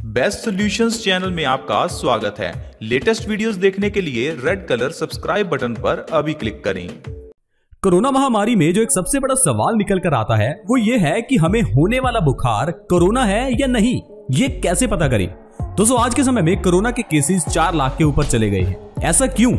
Best solutions channel में आपका स्वागत है। लेटेस्ट वीडियोस देखने के लिए रेड कलर सब्सक्राइब बटन पर अभी क्लिक करें। कोरोना महामारी में जो एक सबसे बड़ा सवाल निकल कर आता है वो ये है कि हमें होने वाला बुखार कोरोना है या नहीं, ये कैसे पता करें। दोस्तों आज के समय में कोरोना के केसेस 4 लाख के ऊपर चले गए हैं। ऐसा क्यों?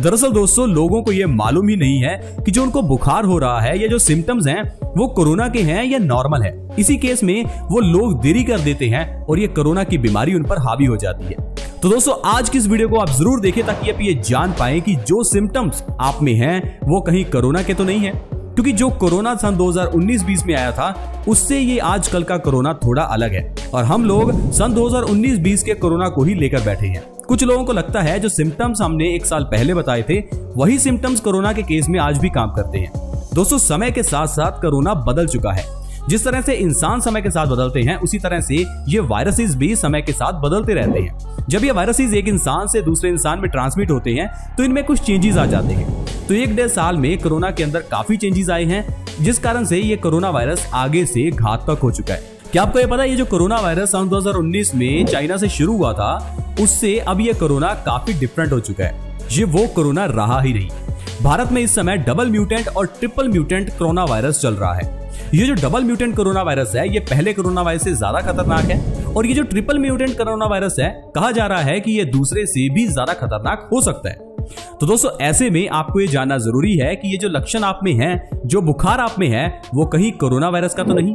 दरअसल दोस्तों लोगों को ये मालूम ही नहीं है कि जो उनको बुखार हो रहा है या जो सिम्टम्स हैं वो कोरोना के हैं या नॉर्मल है। इसी केस में वो लोग देरी कर देते हैं और ये कोरोना की बीमारी उन पर हावी हो जाती है। तो दोस्तों आज की इस वीडियो को आप जरूर देखें ताकि आप ये जान पाएं कि जो सिम्टम्स आप में हैं वो कहीं कोरोना के तो नहीं है, क्योंकि जो कोरोना सन 2019-20 में आया था उससे ये आजकल का कोरोना थोड़ा अलग है और हम लोग सन 2019-20 के कोरोना को ही लेकर बैठे हैं। कुछ लोगों को लगता है जो सिम्टम्स हमने 1 साल पहले बताए थे वही सिम्टम्स कोरोना के केस में आज भी काम करते हैं। दोस्तों समय के साथ साथ कोरोना बदल चुका है। जिस तरह से इंसान समय के साथ बदलते हैं उसी तरह से ये वायरसेस भी समय के साथ बदलते रहते हैं। जब ये वायरसेस एक इंसान से दूसरे इंसान में ट्रांसमिट होते हैं तो इनमें कुछ चेंजेस आ जाते हैं। तो 1-1.5 साल में कोरोना के अंदर काफी चेंजेस आए हैं, जिस कारण से ये कोरोना वायरस आगे से घातक हो चुका है। क्या आपको ये पता है ये जो कोरोना वायरस सन 2019 में चाइना से शुरू हुआ था उससे अब ये कोरोना काफी डिफरेंट हो चुका है। ये वो कोरोना रहा ही नहीं। भारत में इस समय डबल म्यूटेंट और ट्रिपल म्यूटेंट कोरोना वायरस चल रहा है। ये जो डबल म्यूटेंट कोरोना वायरस है ये पहले कोरोना वायरस से ज्यादा खतरनाक है और ये जो ट्रिपल म्यूटेंट कोरोना वायरस है कहा जा रहा है कि ये दूसरे से भी ज्यादा खतरनाक हो सकता है। तो दोस्तों ऐसे में आपको ये जानना जरूरी है कि ये जो लक्षण आप में हैं, जो बुखार आप में है, वो कहीं कोरोना वायरस का तो नहीं।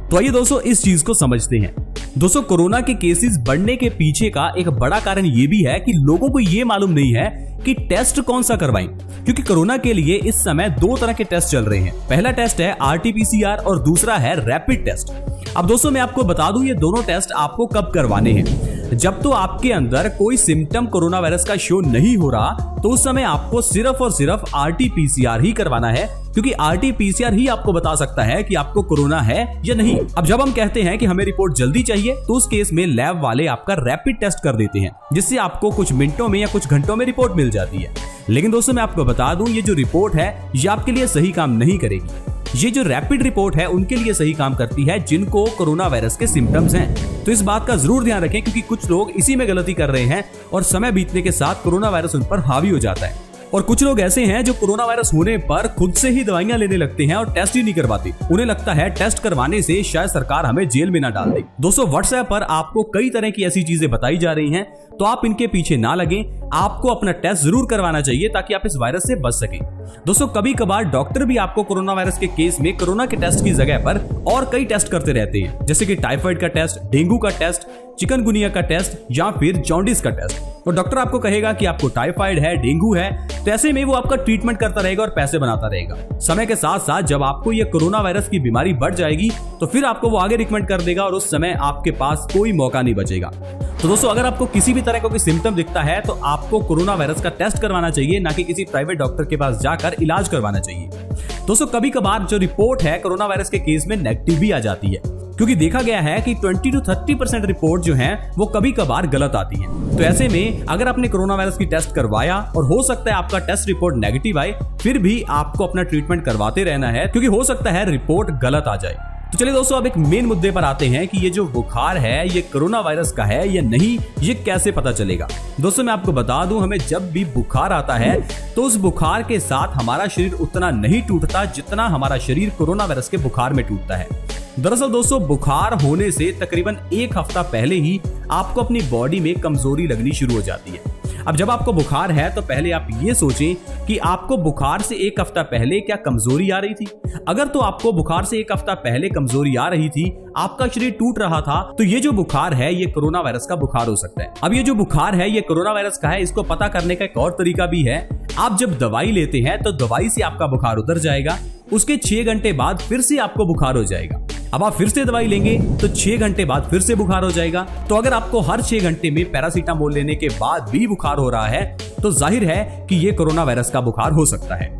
तो आइए दोस्तों इस चीज को समझते हैं। दोस्तों कोरोना के केसेस बढ़ने के पीछे का एक बड़ा कारण ये भी है कि लोगों को ये मालूम नहीं है कि टेस्ट कौन सा करवाएं, क्योंकि कोरोना के लिए इस समय 2 तरह के टेस्ट चल रहे हैं। पहला टेस्ट है RT-PCR और दूसरा है रैपिड टेस्ट। अब दोस्तों मैं आपको बता दूं ये दोनों टेस्ट आपको कब करवाने हैं। जब तो आपके अंदर कोई सिम्टम कोरोना वायरस का शो नहीं हो रहा तो उस समय आपको सिर्फ और सिर्फ RT-PCR ही करवाना है, क्योंकि RT-PCR ही आपको बता सकता है कि आपको कोरोना है या नहीं। अब जब हम कहते हैं कि हमें रिपोर्ट जल्दी चाहिए तो उस केस में लैब वाले आपका रैपिड टेस्ट कर देते हैं, जिससे आपको कुछ मिनटों में या कुछ घंटों में रिपोर्ट मिल जाती है। लेकिन दोस्तों मैं आपको बता दूं ये जो रिपोर्ट है ये आपके लिए सही काम नहीं करेगी। ये जो रैपिड रिपोर्ट है उनके लिए सही काम करती है जिनको कोरोना वायरस के सिम्टम्स हैं। तो इस बात का जरूर ध्यान रखें, क्योंकि कुछ लोग इसी में गलती कर रहे हैं और समय बीतने के साथ कोरोना वायरस उन पर हावी हो जाता है। और कुछ लोग ऐसे हैं जो कोरोना वायरस होने पर खुद से ही दवाइयां लेने लगते हैं और टेस्ट ही नहीं करवाते। उन्हें लगता है टेस्ट करवाने से शायद सरकार हमें जेल में ना डाल दे। दोस्तों व्हाट्सएप पर आपको कई तरह की ऐसी चीजें बताई जा रही हैं, तो आप इनके पीछे ना लगें। आपको अपना टेस्ट जरूर करवाना चाहिए ताकि आप इस वायरस से बच सकें। दोस्तों कभी कभार डॉक्टर भी आपको कोरोना वायरस के केस में कोरोना के टेस्ट की जगह पर और कई टेस्ट करते रहते हैं, जैसे कि टाइफाइड का टेस्ट, डेंगू का टेस्ट, चिकनगुनिया का टेस्ट या फिर जॉन्डिस का टेस्ट। तो डॉक्टर आपको कहेगा कि आपको टाइफाइड है, डेंगू है, तो ऐसे में वो आपका ट्रीटमेंट करता रहेगा और पैसे बनाता रहेगा। समय के साथ साथ जब आपको ये कोरोना वायरस की बीमारी बढ़ जाएगी तो फिर आपको वो आगे रिकमेंड कर देगा और उस समय आपके पास कोई मौका नहीं बचेगा। तो दोस्तों अगर आपको किसी भी तरह का कोई सिम्टम दिखता है तो आपको कोरोना वायरस का टेस्ट करवाना चाहिए, ना कि किसी प्राइवेट डॉक्टर के पास जाकर इलाज करवाना चाहिए। दोस्तों कभी कभार जो रिपोर्ट है कोरोना वायरस के केस में नेगेटिव भी आ जाती है, क्योंकि देखा गया है कि 20-30% रिपोर्ट जो है वो कभी कभार गलत आती है। तो ऐसे में अगर आपने कोरोना वायरस की टेस्ट करवाया और हो सकता है आपका टेस्ट रिपोर्ट नेगेटिव आए, फिर भी आपको अपना ट्रीटमेंट करवाते रहना है, क्योंकि हो सकता है रिपोर्ट गलत आ जाए। तो चलिए दोस्तों अब एक मेन मुद्दे पर आते हैं कि ये जो बुखार है ये कोरोना वायरस का है या नहीं, ये कैसे पता चलेगा। दोस्तों मैं आपको बता दूं हमें जब भी बुखार आता है तो उस बुखार के साथ हमारा शरीर उतना नहीं टूटता जितना हमारा शरीर कोरोना वायरस के बुखार में टूटता है। दरअसल दोस्तों बुखार होने से तकरीबन 1 हफ्ता पहले ही आपको अपनी बॉडी में कमजोरी लगनी शुरू हो जाती है। अब जब आपको बुखार है तो पहले आप ये सोचें कि आपको बुखार से 1 हफ्ता पहले क्या कमजोरी आ रही थी। अगर तो आपको बुखार से 1 हफ्ता पहले कमजोरी आ रही थी, आपका शरीर टूट रहा था, तो ये जो बुखार है ये कोरोना वायरस का बुखार हो सकता है। अब ये जो बुखार है ये कोरोना वायरस का है, इसको पता करने का एक और तरीका भी है। आप जब दवाई लेते हैं तो दवाई से आपका बुखार उतर जाएगा, उसके 6 घंटे बाद फिर से आपको बुखार हो जाएगा। अब आप फिर से दवाई लेंगे तो 6 घंटे बाद फिर से बुखार हो जाएगा। तो अगर आपको हर 6 घंटे में पैरासीटामोल लेने के बाद भी बुखार हो रहा है तो जाहिर है कि ये कोरोना वायरस का बुखार हो सकता है।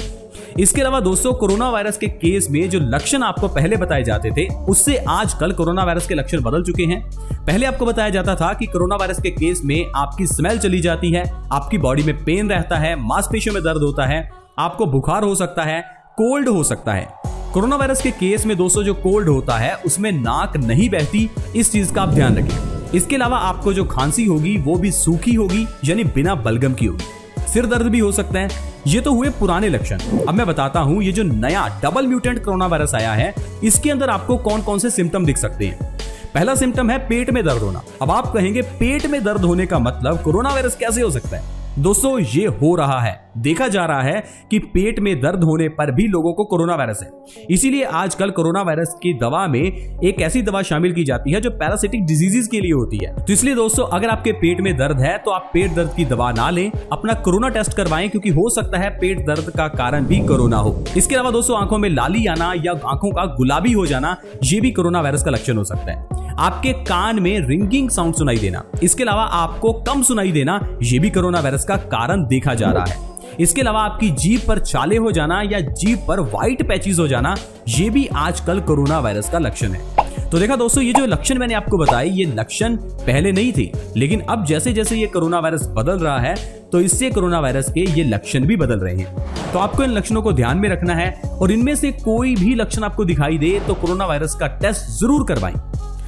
इसके अलावा दोस्तों कोरोना वायरस के केस में जो लक्षण आपको पहले बताए जाते थे उससे आजकल कोरोना वायरस के लक्षण बदल चुके हैं। पहले आपको बताया जाता था कि कोरोना वायरस के केस में आपकी स्मेल चली जाती है, आपकी बॉडी में पेन रहता है, मांसपेशियों में दर्द होता है, आपको बुखार हो सकता है, कोल्ड हो सकता है। कोरोना वायरस के केस में दोस्तों जो कोल्ड होता है उसमें नाक नहीं बहती, इस चीज का आप ध्यान रखें। इसके अलावा आपको जो खांसी होगी वो भी सूखी होगी, यानी बिना बलगम की होगी। सिर दर्द भी हो सकता है। ये तो हुए पुराने लक्षण। अब मैं बताता हूं ये जो नया डबल म्यूटेंट कोरोना वायरस आया है, इसके अंदर आपको कौन कौन से सिम्टम दिख सकते हैं। पहला सिम्टम है पेट में दर्द होना। अब आप कहेंगे पेट में दर्द होने का मतलब कोरोना वायरस कैसे हो सकता है? दोस्तों ये हो रहा है, देखा जा रहा है कि पेट में दर्द होने पर भी लोगों को कोरोना वायरस है। इसीलिए आजकल कोरोना वायरस की दवा में एक ऐसी दवा शामिल की जाती है जो पैरासिटिक डिजीजेस के लिए होती है। तो इसलिए दोस्तों अगर आपके पेट में दर्द है तो आप पेट दर्द की दवा ना लें, अपना कोरोना टेस्ट करवाएं, क्योंकि हो सकता है पेट दर्द का कारण भी कोरोना हो। इसके अलावा दोस्तों आंखों में लाली आना या आंखों का गुलाबी हो जाना, ये भी कोरोना वायरस का लक्षण हो सकता है। आपके कान में रिंगिंग साउंड सुनाई देना, इसके अलावा आपको कम सुनाई देना, यह भी कोरोना वायरस का कारण देखा जा रहा है। इसके अलावा आपकी जीभ पर छाले हो जाना या जीभ पर व्हाइट पैचेस हो जाना, यह भी आजकल कोरोना वायरस का लक्षण है। तो देखा दोस्तों, ये जो लक्षण मैंने आपको बताए, ये लक्षण पहले नहीं थे, लेकिन अब जैसे जैसे ये कोरोना वायरस बदल रहा है तो इससे कोरोना वायरस के ये लक्षण भी बदल रहे हैं। तो आपको इन लक्षणों को ध्यान में रखना है और इनमें से कोई भी लक्षण आपको दिखाई दे तो कोरोना वायरस का टेस्ट जरूर करवाएं।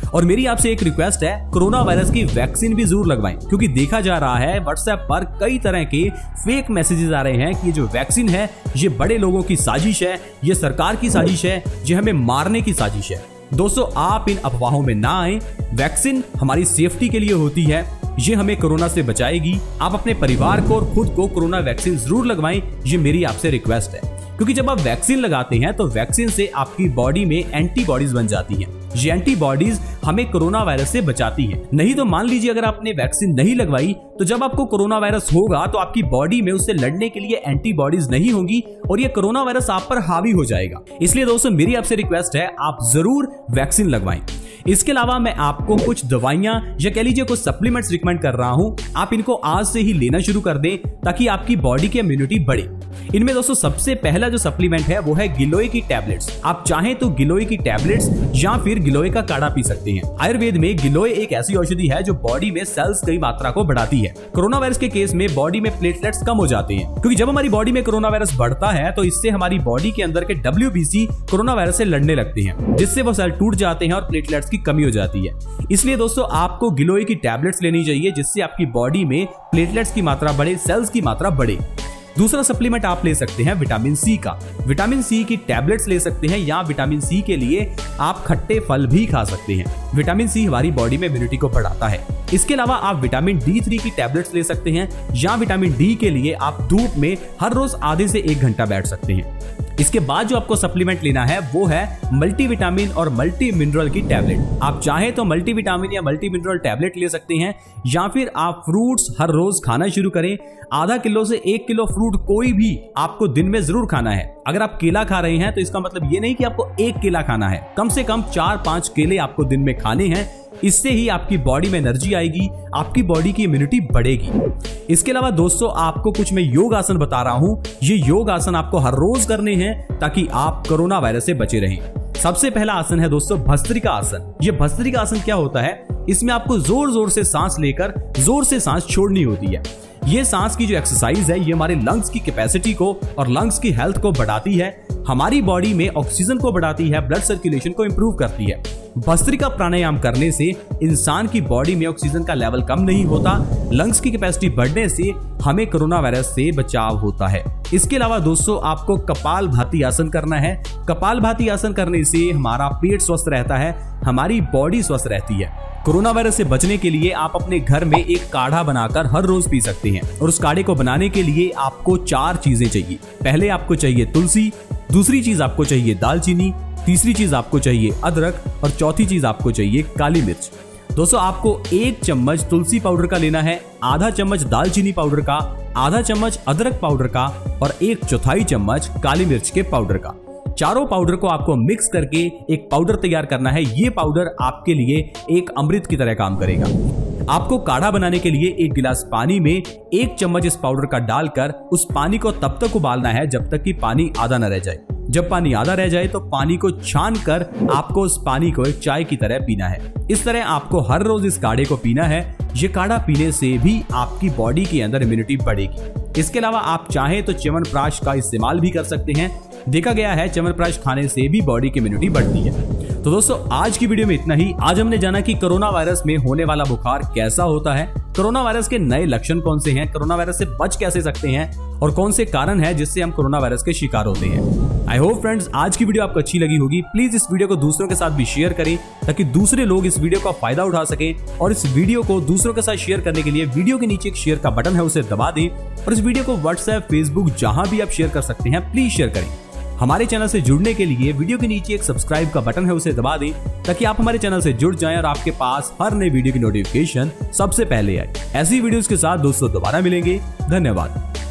और मेरी आपसे एक रिक्वेस्ट है, कोरोना वायरस की वैक्सीन भी जरूर लगवाएं, क्योंकि देखा जा रहा है व्हाट्सएप पर कई तरह के फेक मैसेजेस आ रहे हैं कि जो वैक्सीन है ये बड़े लोगों की साजिश है, ये सरकार की साजिश है, ये हमें मारने की साजिश है। दोस्तों आप इन अफवाहों में ना आए। वैक्सीन हमारी सेफ्टी के लिए होती है, ये हमें कोरोना से बचाएगी। आप अपने परिवार को और खुद को कोरोना वैक्सीन जरूर लगवाएं, ये मेरी आपसे रिक्वेस्ट है। क्योंकि जब आप वैक्सीन लगाते हैं तो वैक्सीन से आपकी बॉडी में एंटीबॉडीज बन जाती हैं। ये एंटीबॉडीज हमें कोरोना वायरस से बचाती हैं। नहीं तो मान लीजिए अगर आपने वैक्सीन नहीं लगवाई तो जब आपको कोरोना वायरस होगा तो आपकी बॉडी में उससे लड़ने के लिए एंटीबॉडीज नहीं होंगी और ये कोरोना वायरस आप पर हावी हो जाएगा। इसलिए दोस्तों मेरी आपसे रिक्वेस्ट है, आप जरूर वैक्सीन लगवाएं। इसके अलावा मैं आपको कुछ दवाइयां या कह लीजिए कुछ सप्लीमेंट्स रिकमेंड कर रहा हूं, आप इनको आज से ही लेना शुरू कर दें ताकि आपकी बॉडी की इम्यूनिटी बढ़े। इनमें दोस्तों सबसे पहला जो सप्लीमेंट है वो है गिलोय की टैबलेट्स। आप चाहें तो गिलोय की टैबलेट्स या फिर गिलोय का काढ़ा पी सकते हैं। आयुर्वेद में गिलोय एक ऐसी औषधि है जो बॉडी में सेल्स की मात्रा को बढ़ाती है। कोरोना वायरस के केस में बॉडी में प्लेटलेट्स कम हो जाते हैं, क्योंकि जब हमारी बॉडी में कोरोना वायरस बढ़ता है तो इससे हमारी बॉडी के अंदर के WBC कोरोना वायरस से लड़ने लगते हैं, जिससे वो सेल टूट जाते हैं और प्लेटलेट्स की कमी हो जाती है। इसलिए दोस्तों आपको गिलोय की टैबलेट्स लेनी चाहिए, जिससे आपकी बॉडी में प्लेटलेट्स की मात्रा बढ़े, सेल्स की मात्रा बढ़े। दूसरा सप्लीमेंट आप ले सकते हैं विटामिन सी का। विटामिन सी की टैबलेट्स ले सकते हैं या विटामिन सी के लिए आप खट्टे फल भी खा सकते हैं। विटामिन सी हमारी बॉडी में इम्यूनिटी को बढ़ाता है। इसके अलावा आप विटामिन D3 की टैबलेट्स ले सकते हैं या विटामिन डी के लिए आप धूप में हर रोज आधे से 1 घंटा बैठ सकते हैं। इसके बाद जो आपको सप्लीमेंट लेना है वो है मल्टीविटामिन और मल्टी मिनरल की टैबलेट। आप चाहे तो मल्टीविटामिन या मल्टी मिनरल टैबलेट ले सकते हैं या फिर आप फ्रूट्स हर रोज खाना शुरू करें। आधा किलो से 1 किलो फ्रूट कोई भी आपको दिन में जरूर खाना है। अगर आप केला खा रहे हैं तो इसका मतलब ये नहीं कि आपको 1 केला खाना है, कम से कम 4-5 केले आपको दिन में खाने हैं। इससे ही आपकी बॉडी में एनर्जी आएगी, आपकी बॉडी की इम्यूनिटी बढ़ेगी। इसके अलावा दोस्तों आपको कुछ मैं योग आसन बता रहा हूं, ये योग आसन आपको हर रोज करने हैं ताकि आप कोरोना वायरस से बचे रहें। सबसे पहला आसन है दोस्तों भस्त्रिका आसन। ये भस्त्रिका आसन क्या होता है? इसमें आपको जोर जोर से सांस लेकर जोर से सांस छोड़नी होती है। ये सांस की जो एक्सरसाइज है ये हमारे लंग्स की कैपेसिटी को और लंग्स की हेल्थ को बढ़ाती है, हमारी बॉडी में ऑक्सीजन को बढ़ाती है, ब्लड सर्कुलेशन को इंप्रूव करती है। भस्त्रिका प्राणायाम करने से इंसान की बॉडी में ऑक्सीजन का लेवल कम नहीं होता, लंग्स की कैपेसिटी बढ़ने से हमें कोरोना वायरस से बचाव होता है। इसके अलावा दोस्तों आपको कपालभाति आसन करना है। कपालभाति आसन करने से हमारा पेट स्वस्थ रहता है, हमारी बॉडी स्वस्थ रहती है। कोरोना वायरस से बचने के लिए आप अपने घर में एक काढ़ा बनाकर हर रोज पी सकते हैं और उस काढ़े को बनाने के लिए आपको 4 चीजें चाहिए। पहले आपको चाहिए तुलसी, दूसरी चीज आपको चाहिए दालचीनी, तीसरी चीज आपको चाहिए अदरक और चौथी चीज आपको चाहिए काली मिर्च। दोस्तों आपको 1 चम्मच तुलसी पाउडर का लेना है, आधा चम्मच दालचीनी पाउडर का, आधा चम्मच अदरक पाउडर का और 1/4 चम्मच काली मिर्च के पाउडर का। चारों पाउडर को आपको मिक्स करके एक पाउडर तैयार करना है। ये पाउडर आपके लिए एक अमृत की तरह काम करेगा। आपको काढ़ा बनाने के लिए 1 गिलास पानी में 1 चम्मच इस पाउडर का डालकर उस पानी को तब तक उबालना है जब तक कि पानी आधा न रह जाए। जब पानी आधा रह जाए तो पानी को छान कर आपको उस पानी को एक चाय की तरह पीना है। इस तरह आपको हर रोज इस काढ़े को पीना है। ये काढ़ा पीने से भी आपकी बॉडी के अंदर इम्यूनिटी बढ़ेगी। इसके अलावा आप चाहें तो च्यवनप्राश का इस्तेमाल भी कर सकते हैं। देखा गया है च्यवनप्राश खाने से भी बॉडी की इम्यूनिटी बढ़ती है। तो दोस्तों आज की वीडियो में इतना ही। आज हमने जाना कि कोरोना वायरस में होने वाला बुखार कैसा होता है, कोरोना वायरस के नए लक्षण कौन से हैं, कोरोना वायरस से बच कैसे सकते हैं और कौन से कारण है जिससे हम कोरोना वायरस के शिकार होते हैं। आई होप फ्रेंड्स आज की वीडियो आपको अच्छी लगी होगी। प्लीज इस वीडियो को दूसरों के साथ भी शेयर करें ताकि दूसरे लोग इस वीडियो का फायदा उठा सकें। और इस वीडियो को दूसरों के साथ शेयर करने के लिए वीडियो के नीचे एक शेयर का बटन है, उसे दबा दें और इस वीडियो को व्हाट्सएप, फेसबुक जहां भी आप शेयर कर सकते हैं प्लीज शेयर करें। हमारे चैनल से जुड़ने के लिए वीडियो के नीचे एक सब्सक्राइब का बटन है, उसे दबा दें ताकि आप हमारे चैनल से जुड़ जाएं और आपके पास हर नई वीडियो की नोटिफिकेशन सबसे पहले आए। ऐसी वीडियोस के साथ दोस्तों दोबारा मिलेंगे। धन्यवाद।